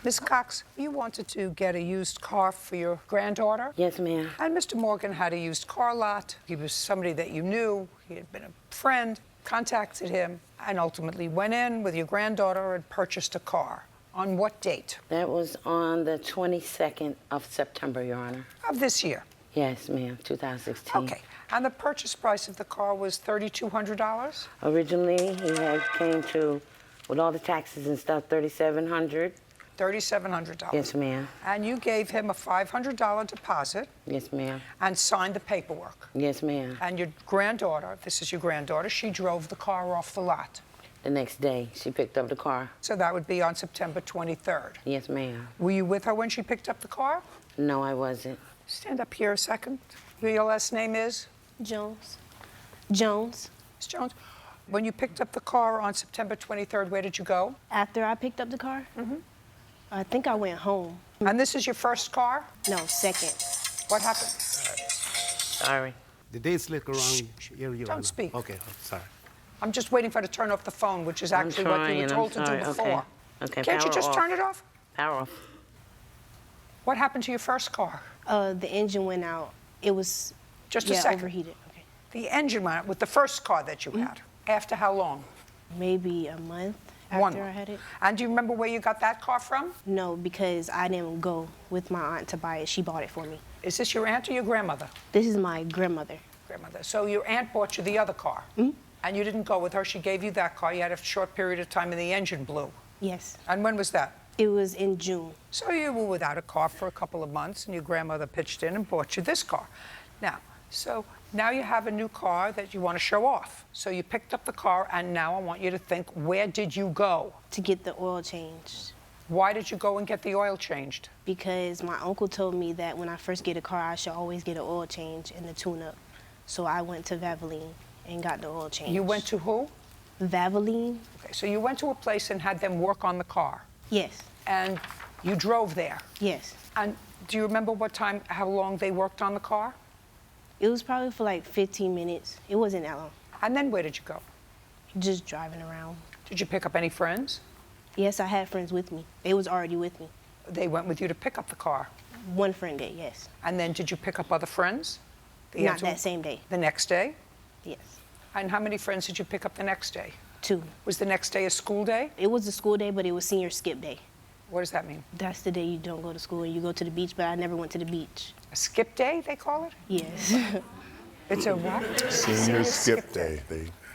Ms. Cox, you wanted to get a used car for your granddaughter? Yes, ma'am. And Mr. Morgan had a used car lot. He was somebody that you knew. He had been a friend, contacted him, and ultimately went in with your granddaughter and purchased a car. On what date? That was on the 22nd of September, Your Honor. Of this year? Yes, ma'am, 2016. Okay. And the purchase price of the car was $3,200? Originally, he had came to, with all the taxes and stuff, $3,700. $3,700. Yes, ma'am. And you gave him a $500 deposit. Yes, ma'am. And signed the paperwork. Yes, ma'am. And your granddaughter, this is your granddaughter, she drove the car off the lot. The next day, she picked up the car. So that would be on September 23rd. Yes, ma'am. Were you with her when she picked up the car? No, I wasn't. Stand up here a second. Your last name is? Jones. Jones. Ms. Jones. When you picked up the car on September 23rd, where did you go? After I picked up the car, I think I went home. And this is your first car? No, second. What happened? Sorry. The dates look around here, Your Don't Honor. speak. Okay, sorry. I'm just waiting for her to turn off the phone, which is actually what you were told to do before. Okay, Can't you power just off. turn it off? Power off. What happened to your first car? The engine went out. It was Just a second. overheated. Okay. The engine went out with the first car that you had. After how long? Maybe a month after 1 I month. had it. And do you remember where you got that car from? No, because I didn't go with my aunt to buy it. She bought it for me. Is this your aunt or your grandmother? This is my grandmother. Grandmother. So your aunt bought you the other car. And you didn't go with her. She gave you that car. You had a short period of time and the engine blew. Yes. And when was that? It was in June. So you were without a car for a couple of months, and your grandmother pitched in and bought you this car. Now you have a new car that you want to show off. So you picked up the car, and now I want you to think, where did you go? To get the oil changed. Why did you go and get the oil changed? Because my uncle told me that when I first get a car, I should always get an oil change and the tune-up. So I went to Valvoline and got the oil change. You went to who? Valvoline? Okay, so you went to a place and had them work on the car, Yes. and you drove there. Yes. And do you remember how long they worked on the car? It was probably for like 15 minutes. It wasn't that long. And then where did you go? Just driving around. Did you pick up any friends? Yes, I had friends with me. They was already with me. They went with you to pick up the car. One friend did, yes. And then did you pick up other friends? Not that same day. The next day? Yes. And how many friends did you pick up the next day? 2. Was the next day a school day? It was a school day, but it was senior skip day. What does that mean? That's the day you don't go to school and you go to the beach, but I never went to the beach. A skip day, they call it? Yes. It's a what? Senior skip day.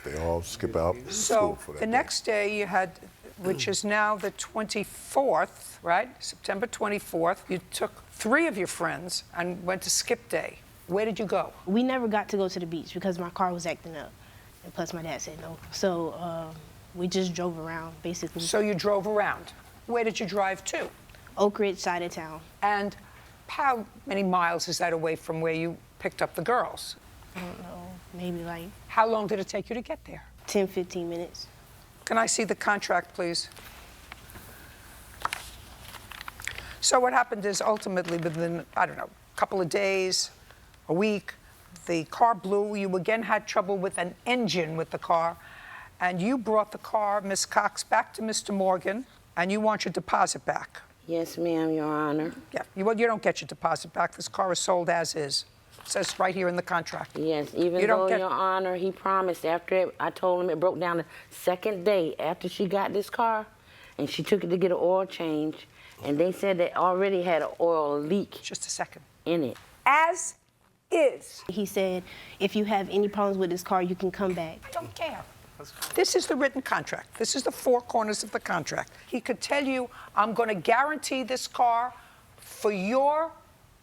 They all skip out school So for that the day. next day you had, which is now the 24th, right? September 24th, you took 3 of your friends and went to skip day. Where did you go? We never got to go to the beach because my car was acting up. And plus my dad said no. So we just drove around, basically. So you drove around. Where did you drive to? Oak Ridge side of town. And how many miles is that away from where you picked up the girls? I don't know, maybe like How long did it take you to get there? 10, 15 minutes. Can I see the contract, please? So what happened is ultimately within, I don't know, a couple of days, a week, the car blew. You again had trouble with an engine with the car, and you brought the car, Miss Cox, back to Mr. Morgan, and you want your deposit back. Yes, ma'am, Your Honor. Yeah, you don't get your deposit back. This car is sold as is. It says right here in the contract. Yes, even You don't though, get- Your Honor, he promised I told him it broke down the second day after she got this car, and she took it to get an oil change, and they said they already had an oil leak Just a second. in it. As is. He said, if you have any problems with this car, you can come back. I don't care. This is the written contract. This is the 4 corners of the contract. He could tell you, I'm going to guarantee this car for your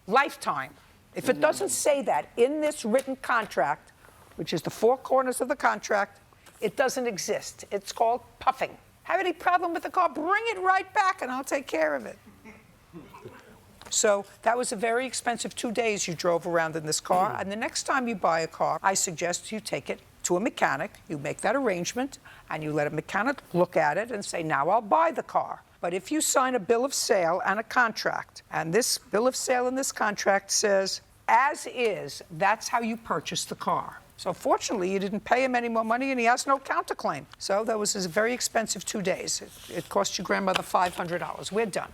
lifetime. If it doesn't say that in this written contract, which is the 4 corners of the contract, it doesn't exist. It's called puffing. Have any problem with the car? Bring it right back and I'll take care of it. So that was a very expensive 2 days you drove around in this car. And the next time you buy a car, I suggest you take it to a mechanic. You make that arrangement and you let a mechanic look at it and say, now I'll buy the car. But if you sign a bill of sale and a contract, and this bill of sale and this contract says, as is, that's how you purchase the car. So fortunately, you didn't pay him any more money, and he has no counterclaim. So that was a very expensive 2 days. It cost your grandmother $500. We're done.